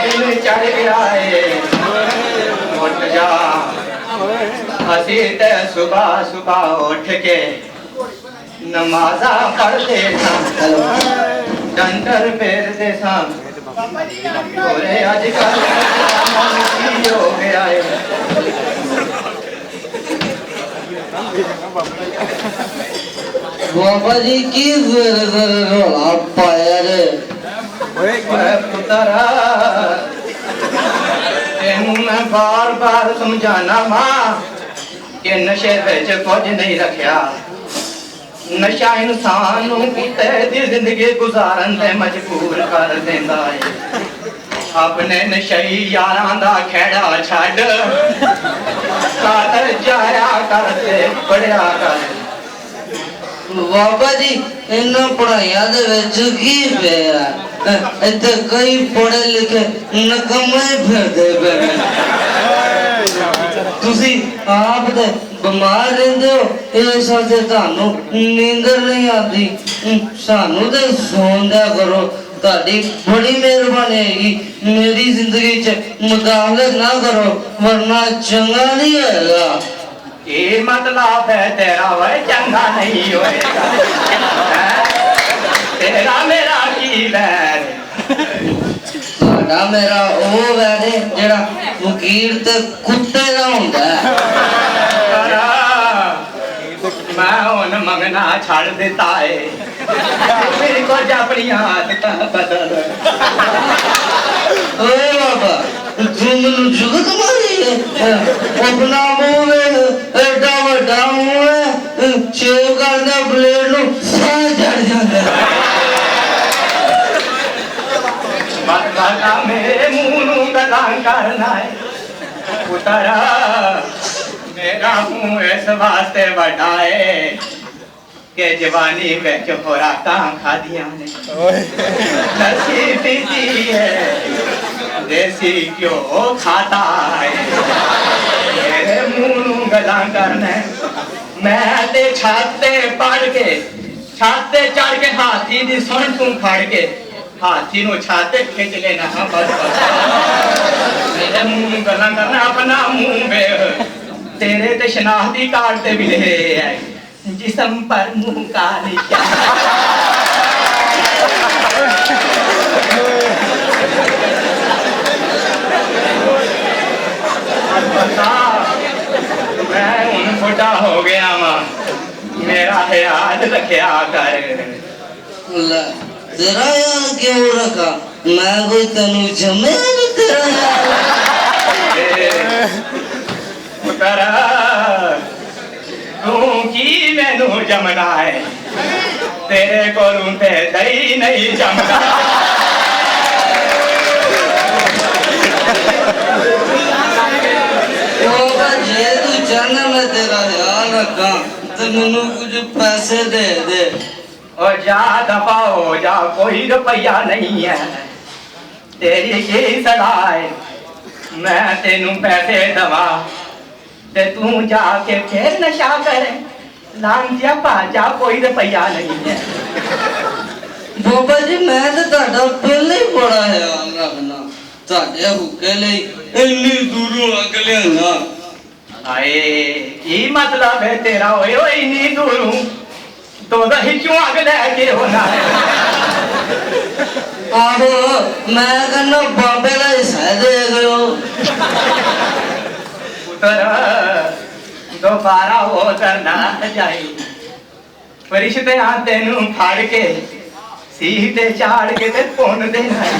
दिन चढ़ गया है उठ जा असी ते सुबह सुबह उठ के नमाजा पढ़ते डंडर फेरते सारे अजकल हो गया है बाबा जी की रौला पाया रे पुत्रा तेनू मैं बार बार समझाना मां कि नशे विच कुछ नहीं रखिया नशा इंसान नू कुत्ते दी जिंदगी गुजारन ते मजबूर कर देंदा है अपने नशई यारां दा खेड़ा छड्ड कातर जाया कर ते पढ़िया कर बाबा जी इन पढ़ाइया दे विच की पिया इत्थे कई पढ़े लिखे नकम्मे फिरदे पे तुसी आप ते बीमार रहंदे हो इस वास्ते तानू नींदर नहीं आती सानू ते सोन दिया करो ताड़ी बड़ी मेहरबानी हैगी मेरी जिंदगी च मुदाखलत ना करो वरना चंगा नहीं होएगा ये मतलब है तेरा वह चंगा नहीं होएगा तेरा मेरा की बैर साडा मेरा ओ वैर है जेड़ा वकील ते कुत्ते दा हुंदा है मैं हुन मंगना छड़ दिता है मेरी को अपनी आदतां बदल ओ बाबा तू मैनू जुगत मारी है अपना मुंह वेख एडा वड्डा मुंह है शेव करदे ब्लेड नू साह चढ़ जांदा मतलब मेरे मुंह नू गल्लां करना है पुत्रा मेरा मुंह इस वास्ते वड्डा है के जवानी विच खुराकां खादियां ने लस्सी पीती है देसी घ्यो खाता है मेरे मुंह नू गल्लां करना मैं ते छत ते पढ़ के छत ते चढ़ के हाथी दी सुन तू फड़ के हाथी नू छत ते खिंच लेना हाँ बस मेरे मुंह नू गल्लां करना अपना मुंह वेख तेरे ते शनाख्ती कार्ड ते भी लिखे है जिस्म पर मुंह का निशान मैं हुन बुढ़ा हो गया मां मेरा ख्याल रखिया कर तेरा यार क्यों रखा मैं कोई तेनू जमे नहीं तेरा यार पुत्रा तू की मैनू जमना है तेरे कोलों ते दही नहीं जमना जे तू चाहना मैं तेरा ध्यान रखा तो मैनू कुछ पैसे दे दे और जा दफा हो जा कोई रुपया नहीं है तेरी की सलाह है मैं तेनू पैसे दवा ते तू जाके फिर नशा करे लांजिया पाजा कोई रुपया नहीं है बाबा जी मैं तो ਤੁਹਾਡਾ पहले ही बड़ा ख्याल रखना ਤੁਹਾਡੇ ਹੁੱਕੇ ਲਈ ਇੰਨੀ ਦੂਰੋਂ ਅੱਗ ਲਿਆਣਾ आए की मतलब है तेरा ओए ओए इतनी दूरों तो दही क्यों आग लेके होना है आहो मैं कहना बाबे का हिस्सा दे गयो पुत्र दोबारा वो करना जाए परिश्ते आते नू फाड़ के सीते चाड़ के ते पुन देना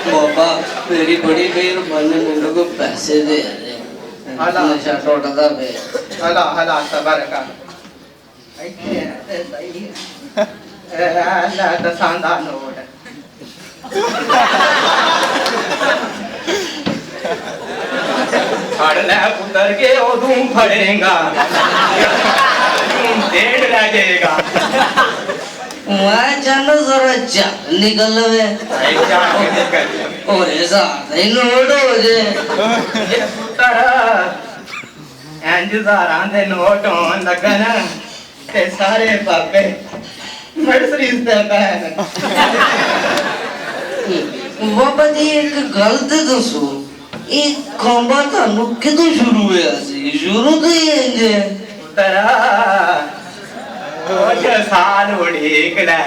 बाबा मेरी बड़ी मेहरबानी मेरे को पैसे दे दे नशा टूटदा पे हला हला सबर कर ऐसे सही है दसांदा नोट फड़ ले पुत्र के ओदू फड़ेगा डेढ़ ले जाएगा मैं चाहना जरा चाल निकल वे और ऐसा नहीं नोट हो जाए पुत्र इंज 1000 दे नोट होन लगन ते सारे बाबे ਮਰਸਰੀਜ਼ ਦੇਤਾ ਹੈ ਬਾਬਾ ਜੀ ਇੱਕ ਗੱਲ ਤੇ ਦੱਸੋ, ਇਹ ਖੰਭਾ ਤੁਹਾਨੂੰ ਕਿਦੋਂ ਸ਼ੁਰੂ ਹੋਇਆ ਸੀ? ਸ਼ੁਰੂ ਤੋਂ ਹੀ ਇੰਜ ਹੈ? ਪੁੱਤਰਾ ਕੁਝ ਸਾਲ ਉਡੀਕ ਲੈ,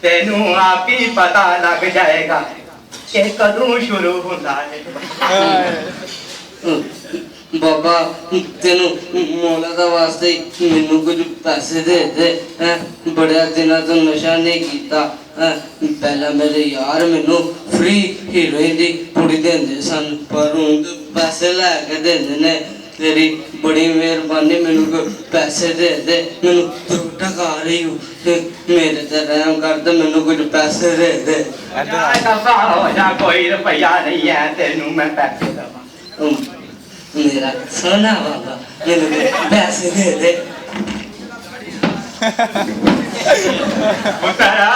ਤੈਨੂੰ ਆਪ ਹੀ ਪਤਾ ਲੱਗ ਜਾਏਗਾ ਕਿ ਕਦੋਂ ਸ਼ੁਰੂ ਹੁੰਦਾ ਹੈ। ਬਾਬਾ ਤੈਨੂੰ ਮੌਲਾ ਦਾ ਵਾਸਤੇ ਮੈਨੂੰ ਕੁਝ ਪੈਸੇ ਦੇ ਦੇ ਹੈਂ। ਬੜਿਆ ਦਿਨਾਂ ਤੋਂ ਨਸ਼ਾ ਨਹੀਂ ਕੀਤਾ ਹੈਂ। ਪਹਿਲਾਂ ਮੇਰੇ ਯਾਰ ਮੈਨੂੰ ਫ੍ਰੀ ਹੀਰੋਇਨ ਦੀ ਪੁੜੀ ਦਿੰਦੇ ਸਨ, ਪਰ ਹੁਣ ਪੈਸੇ ਲੈ ਕੇ ਦਿੰਦੇ ਨੇ। ਤੇਰੀ ਬੜੀ ਮਿਹਰਬਾਨੀ, ਮੈਨੂੰ ਕੋਈ ਪੈਸੇ ਦੇ ਦੇ, ਮੈਨੂੰ ਟਕਾ ਰਹੀ ਹੋ ਮੇਰੇ ਤੇ ਰਹਿਮ ਕਰ ਤੇ ਮੈਨੂੰ ਕੁਝ ਪੈਸੇ ਦੇ ਦੇ। ਦਫਾ ਹੋ ਜਾ, ਕੋਈ ਰੁਪਈਆ ਨਹੀਂ ਹੈ, ਤੈਨੂੰ ਮੈਂ ਪੈਸੇ ਦੇਵਾਂ। ਮੇਰਾ ਸੋਨਾ ਬਾਬਾ, ਮੈਨੂੰ ਪੈਸੇ ਦੇ ਦੇ। ਪੁੱਤਰਾ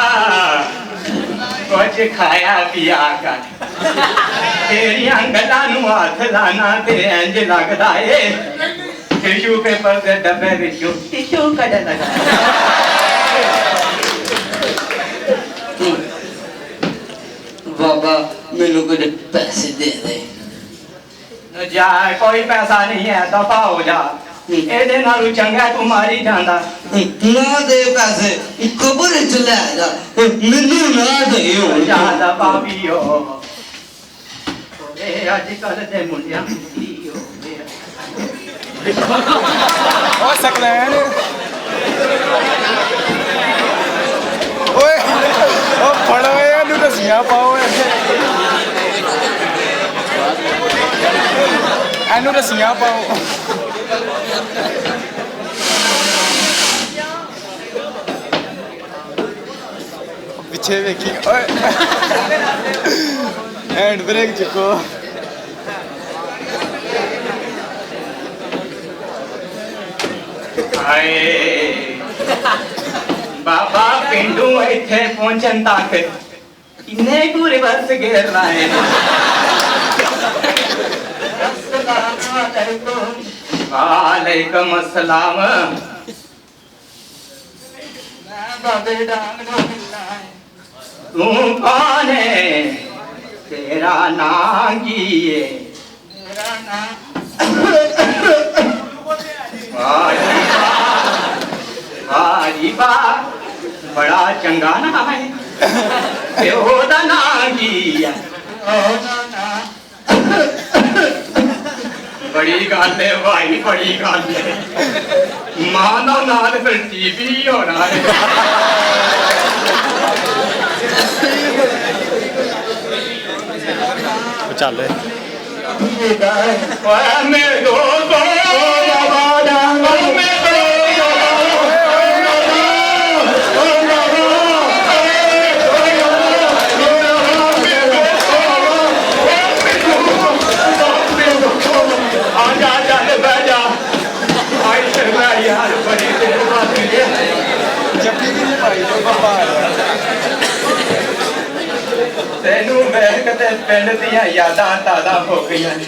ਕੁਝ ਖਾਇਆ ਪੀਆ ਕਰ, ਤੇਰੀਆਂ ਗੱਲਾਂ ਨੂੰ ਹੱਥ ਲਾਣਾ ਤੇ ਇੰਜ ਲੱਗਦਾ ਏ ਟਿਸ਼ੂ ਪੇਪਰ ਦੇ ਡੱਬੇ ਵਿੱਚੋਂ ਟਿਸ਼ੂ ਕੱਢਣ ਲੱਗਾ। ਬਾਬਾ ਮੈਨੂੰ ਕੁਝ ਪੈਸੇ ਦੇ ਦੇ। ਜਾ ਕੋਈ ਪੈਸਾ ਨਹੀਂ ਹੈ, ਦਫਾ ਹੋ ਜਾ, ਇਹਦੇ ਨਾਲੋਂ ਚੰਗਾ ਤੂੰ ਮਾਰੀ ਜਾਂਦਾ। ਨਾ ਦੇ ਪੈਸੇ, ਕਬਰ ਚ ਲੈ ਜਾ, ਮੈਨੂੰ ਨਾ ਦੇ। ਜਾ ਦਫਾ ਵੀ ਹੋ, ਇਹ ਅੱਜ ਕੱਲ ਦੇ ਮੁੰਡਿਆਂ ਨੂੰ ਕੀ ਹੋ ਗਿਆ। ਓ ਸਕਲੈਨ ਓਏ ਓ ਫੜੋ ਇਹਨੂੰ ਰਸੀਆਂ ਪਾਓ ਇਹਨੂੰ ਰਸੀਆਂ ਪਾਓ। ਪਿੱਛੇ ਵੇਖੀ ਓਏ ਹੈਂਡ ਬ੍ਰੇਕ ਚੁੱਕੋ। ਹਾਏ ਬਾਬਾ ਪਿੰਡੂ ਇੱਥੇ ਪਹੁੰਚਣ ਤੱਕ ਕਿੰਨੇ ਕੁ ਰਿਵਰਸ ਗੇਰ ਲਾਏ। ਵਾਲੇਕਮ ਅਸਲਾਮ। ਮੈਂ ਬਾਬੇ ਡਾਂਗ ਨੂੰ ਮਿਲਣਾ ਹੈ। ਤੂੰ ਕੌਣ ਹੈ? ਤੇਰਾ ਨਾਂ ਕੀ ਹੈ? ਮੇਰਾ ਨਾਂ ਵਾਜੀ ਵਾਹ, ਬੜਾ ਚੰਗਾ ਨਾਂ ਹੈ। ਤੇ ਉਹਦਾ ਨਾਂ ਕੀ ਹੈ? ਉਹਦਾ ਨਾਂ ਬੜੀ ਗੱਲ ਹੈ ਭਾਈ, ਬੜੀ ਗੱਲ ਹੈ। ਮਾਂ ਦਾ ਨਾਲ ਫਿਰ ਟੀਵੀ ਹੋਣਾ ਹੈ। ਚੱਲ ਓਏ ਮੇਰੇ ਦੋਸਤੋ ਬਾਬਾ ਡਾਂਗ ਤੈਨੂੰ ਵੇਖ ਕੇ ਪਿੰਡ ਦੀਆਂ ਯਾਦਾਂ ਤਾਜ਼ਾ ਹੋ ਗਈਆਂ ਨੇ।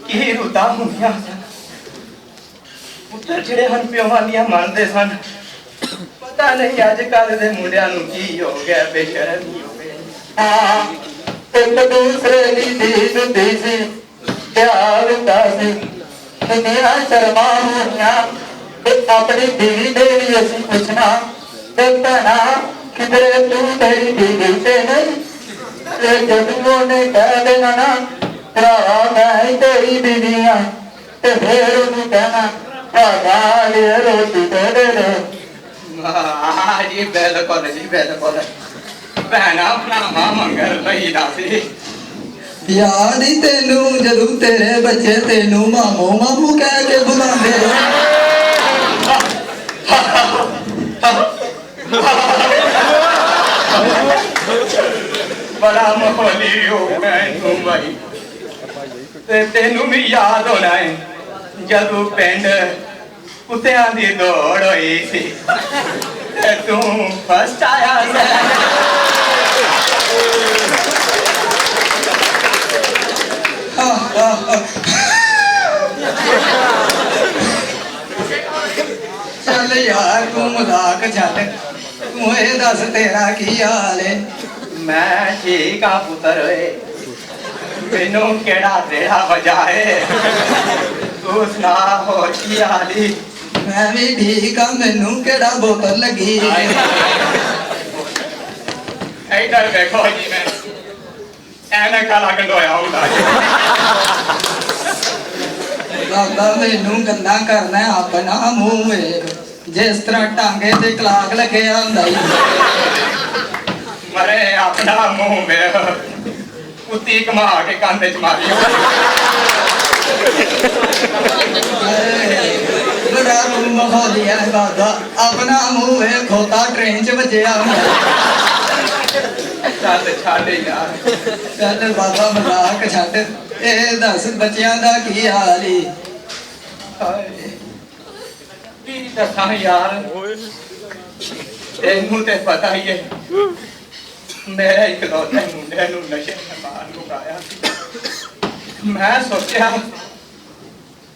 ਕੀ ਰੁੱਤਾਂ ਹੁੰਦੀਆਂ ਸਨ, ਪੁੱਤਰ ਜਿਹੜੇ ਹਨ ਪਿਓਾਂ ਦੀਆਂ ਮੰਨਦੇ ਸਨ। ਪਤਾ ਨਹੀਂ ਅੱਜ ਕੱਲ ਦੇ ਮੁੰਡਿਆਂ ਨੂੰ ਕੀ ਹੋ ਗਿਆ, ਬੇਸ਼ਰਮੀ ਹੋ ਗਈ। ਇੱਕ ਦੂਸਰੇ ਦੀ ਦੀਨ ਹੁੰਦੀ ਸੀ, ਪਿਆਰ ਹੁੰਦਾ ਸੀ। ਮੇਰਾ ਸ਼ਰਮਾ ਹੋਈਆਂ ਤੇ ਆਪਣੀ ਦੀਦੀ ਦੇ ਵੀ ਅਸੀਂ ਪੁੱਛਣਾ ਤੇ ਭੈਣਾ ਕਿਧਰੇ ਤੂੰ ਤੇਰੀ ਦੀਦੀ ਤੇ ਨਹੀਂ, ਤੇ ਜਦੋਂ ਉਹਨੇ ਕਹਿ ਦੇਣਾ ਨਾ ਭਰਾ ਮੈਂ ਹੀ ਤੇਰੀ ਦੀਦੀ ਆ, ਤੇ ਫੇਰ ਉਹਨੂੰ ਕਹਿਣਾ ਭਰਾ ਲਈ ਰੋਟੀ ਦੇ ਦੇ। ਜੀ ਬਿਲਕੁਲ ਜੀ ਬਿਲਕੁਲ, ਭੈਣਾ ਭਰਾਵਾਂ ਮੰਗਲ ਪਈ ਦਾ ਸੀ। ਯਾਦ ਹੀ ਤੈਨੂੰ ਜਦੋਂ ਤੇਰੇ ਬੱਚੇ ਤੈਨੂੰ ਮਾਮੂ ਮਾਮੂ ਕਹਿ ਕੇ ਬੁਲਾਉਂਦੇ। ਬੜਾ ਮਾਹੌਲੀ ਹੋ ਮੈਨੂੰ ਭਾਈ, ਤੇ ਤੈਨੂੰ ਵੀ ਯਾਦ ਹੋਣਾ ਹੈ ਜਦੋਂ ਪਿੰਡ ਕੁੱਤਿਆਂ ਦੀ ਦੌੜ ਹੋਈ ਸੀ ਤੇ ਤੂੰ ਫਸਟ ਆਇਆ ਸੀ। ਚੱਲ ਯਾਰ ਤੂੰ ਮਜ਼ਾਕ ਛੱਡ ਤੂੰ ਇਹ ਦੱਸ ਤੇਰਾ ਕੀ ਹਾਲ ਏ ਮੈਂ ਠੀਕ ਆ ਪੁੱਤਰ ਓਏ ਮੈਨੂੰ ਕਿਹੜਾ ਤੇਰਾ ਵਜਾਏ ਤੂੰ ਸੁਣਾ ਹੋ ਕੀ ਹਾਲੀ ਮੈਂ ਵੀ ਠੀਕ ਆ ਮੈਨੂੰ ਕਿਹੜਾ ਬੋਤਲ ਲੱਗੀ ਇੱਧਰ ਵੇਖੋ ਜੀ ਮੈਂ ਐਨਾ ਕਾਲਾ ਗੰਡੋਇਆ ਹੁੰਦਾ ਬਾਬਾ ਮੈਨੂੰ ਗੱਲਾਂ ਕਰਨਾ ਆਪਣਾ ਮੂੰਹ ਵੇਖ ਜਿਸ ਤਰ੍ਹਾਂ ਟਾਂਗੇ ਤੇ ਕਲਾਕ ਲੱਗਿਆ ਹੁੰਦਾ ਈ ਮਰੇ ਆਪਣਾ ਮੂੰਹ ਵੇਖ ਕੁੱਤੀ ਕਮਾ ਕੇ ਕੰਨ ਚ ਮਾਰੀ ਬੜਾ ਤੂੰ ਮਖੌਲੀਆ ਹੈ ਬਾਬਾ ਆਪਣਾ ਮੂੰਹ ਵੇਖ ਖੋਤਾ ਟ੍ਰੇਨ 'ਚ ਵੱਜਿਆ ਹੁੰਦਾ ਚੱਲ ਛੱਡ ਯਾਰ ਚੱਲ ਬਾਬਾ ਮਜ਼ਾਕ ਛੱਡ ਇਹ ਦੱਸ ਬੱਚਿਆਂ ਦਾ ਕੀ ਹਾਲ ਈ ਹਾਏ ਕੀ ਦੱਸਾਂ ਯਾਰ ਤੈਨੂੰ ਤੇ ਪਤਾ ਹੀ ਹੈ ਮੇਰਾ ਇਕਲੌਤੇ ਮੁੰਡੇ ਨੂੰ ਨਸ਼ੇ ਨੇ ਮਾਰ ਮੁਕਾਇਆ ਮੈਂ ਸੋਚਿਆ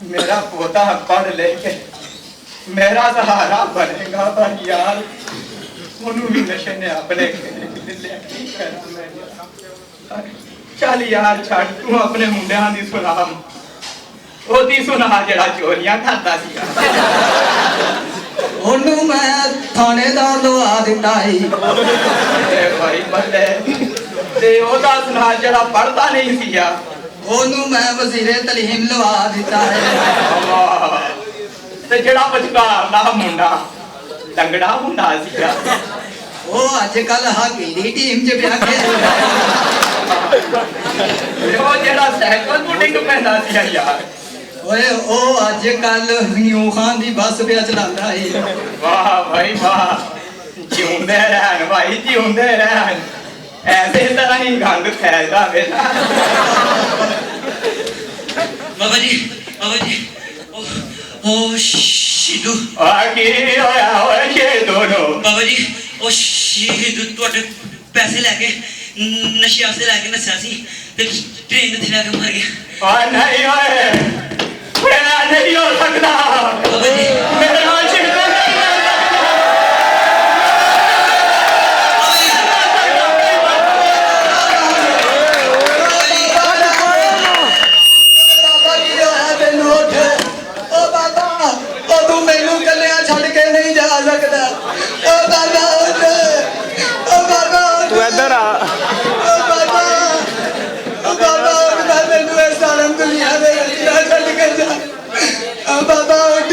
ਮੇਰਾ ਪੋਤਾ ਪੜ੍ਹ ਲੈ ਕੇ ਮੇਰਾ ਸਹਾਰਾ ਬਣੇਗਾ ਪਰ ਯਾਰ ਉਹਨੂੰ ਵੀ ਨਸ਼ੇ ਨੇ ਆਪਣੇ ਲਿਆ ਕੀ ਕਰਾਂ ਮੈਂ ਯਾਰ ਚੱਲ ਯਾਰ ਛੱਡ ਤੂੰ ਆਪਣੇ ਮੁੰਡਿਆਂ ਦੀ ਸੁਣਾ ਉਹਦੀ ਸੁਣਾ ਜਿਹੜਾ ਚੋਰੀਆਂ ਕਰਦਾ ਸੀ ਉਹਨੂੰ ਮੈਂ ਥਾਣੇਦਾਰ ਲਵਾ ਦਿੱਤਾ ਈ ਤੇ ਭਾਈ ਬੱਲੇ ਤੇ ਉਹਦਾ ਸੁਣਾ ਜਿਹੜਾ ਪੜਦਾ ਨਹੀਂ ਸੀਗਾ ਉਹਨੂੰ ਮੈਂ ਵਜ਼ੀਰੇ ਤਲੀਮ ਲਵਾ ਦਿੱਤਾ ਹੈ ਤੇ ਜਿਹੜਾ ਵਿਚਕਾਰ ਦਾ ਮੁੰਡਾ ਤੰਗੜਾ ਹੁੰਦਾ ਸੀਗਾ ਉਹ ਅੱਜ ਕੱਲ ਹਾਕੀ ਦੀ ਟੀਮ 'ਚ ਪਿਆ ਖੇਡਦਾ ਤੇ ਉਹ ਜਿਹੜਾ ਸਾਈਕਲ ਪੁੱਟਿੰਗ ਪੈਂਦਾ ਸੀਗਾ ਯਾਰ ਓਏ ਉਹ ਅੱਜ ਕੱਲ ਨਿਊ ਖਾਨ ਦੀ ਬੱਸ ਪਿਆ ਚਲਾਉਂਦਾ ਏ ਵਾਹ ਭਾਈ ਵਾਹ ਜਿਉਂਦੇ ਰਹਿਣ ਭਾਈ ਜਿਉਂਦੇ ਰਹਿਣ ਐਸੇ ਤਰ੍ਹਾਂ ਹੀ ਗੰਦ ਫੈਲਦਾ ਵੇਲਾ ਬਾਬਾ ਜੀ ਉਹ ਸ਼ੀਦੂ ਆ ਕੀ ਹੋਇਆ ਓਏ ਇਹ ਦੋਨੋਂ ਬਾਬਾ ਜੀ ਉਹ ਸ਼ੀਦੂ ਤੁਹਾਡੇ ਪੈਸੇ ਲੈ ਕੇ ਨਸ਼ੇ ਵਾਸਤੇ ਲੈ ਕੇ ਨੱਸਿਆ ਸੀ ਤੇ ਟ੍ਰੇਨ ਤੇ ਲੈ ਕੇ ਮਰ ਗਿਆ ਆ ਨਹੀਂ ਓਏ ਮੇਰਾ ਨਹੀਂ ਹੋ ਸਕਦਾ ਬਾਬਾ ਜੀ ਮੇਰਾ ਸ਼ਿਕਰ ਨਹੀਂ ਹੋ ਬਾਬਾ ਜੀ ਹੋਇਆ ਤੈਨੂੰ ਉੱਠ ਓ ਬਾਬਾ ਓ ਤੂੰ ਮੈਨੂੰ ਕੱਲਿਆ ਛੱਡ ਕੇ ਨਹੀਂ ਜਾ ਸਕਦਾ ਓ ਬਾਬਾ ਉੱਠ ਓ ਬਾਬਾ ਉੱਠ ਤੂੰ ਇੱਧਰ ਆ ਓ ਬਾਬਾ ਉੱਠ ਮੈਂ ਮੈਨੂੰ ਇਸ ਸਾਲਮ ਦੁਨੀਆ ਦੇ ਵਿੱਚ ਨਾ ਛੱਡ ਕੇ ਜਾ ਓ ਬਾਬਾ ਉੱਠ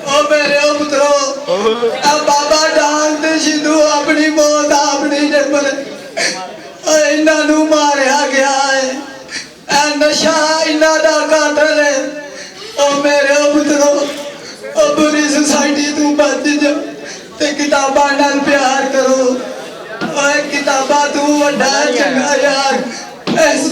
ਓ ਮੇਰੇ ਓ ਪੁੱਤਰੋ ਆ ਬਾਬਾ ਡਾਂਗ ਤੇ ਸ਼ਿੰਦੂ ਆਪਣੀ ਮੌਤ ਆਪਣੀ ਨਿਰਮਲ ਓ ਇਹਨਾਂ ਨੂੰ ਮਾਰਿਆ ਗਿਆ ਹੈ ਇਹ ਨਸ਼ਾ ਇਹਨਾਂ ਦਾ ਕਾਤਲ ਹੈ ਓ ਮੇਰੇ ਓ ਪੁੱਤਰੋ ਓ ਬੁਰੀ ਸੁਸਾਇਟੀ ਤੋਂ ਬਚ ਜਾ ਤੇ ਕਿਤਾਬਾਂ ਨਾਲ ਪਿਆਰ ਕਰੋ ਓਏ ਕਿਤਾਬਾਂ ਤੂੰ ਵੱਡਾ ਚੰਗਾ ਯਾਰ ਇਸ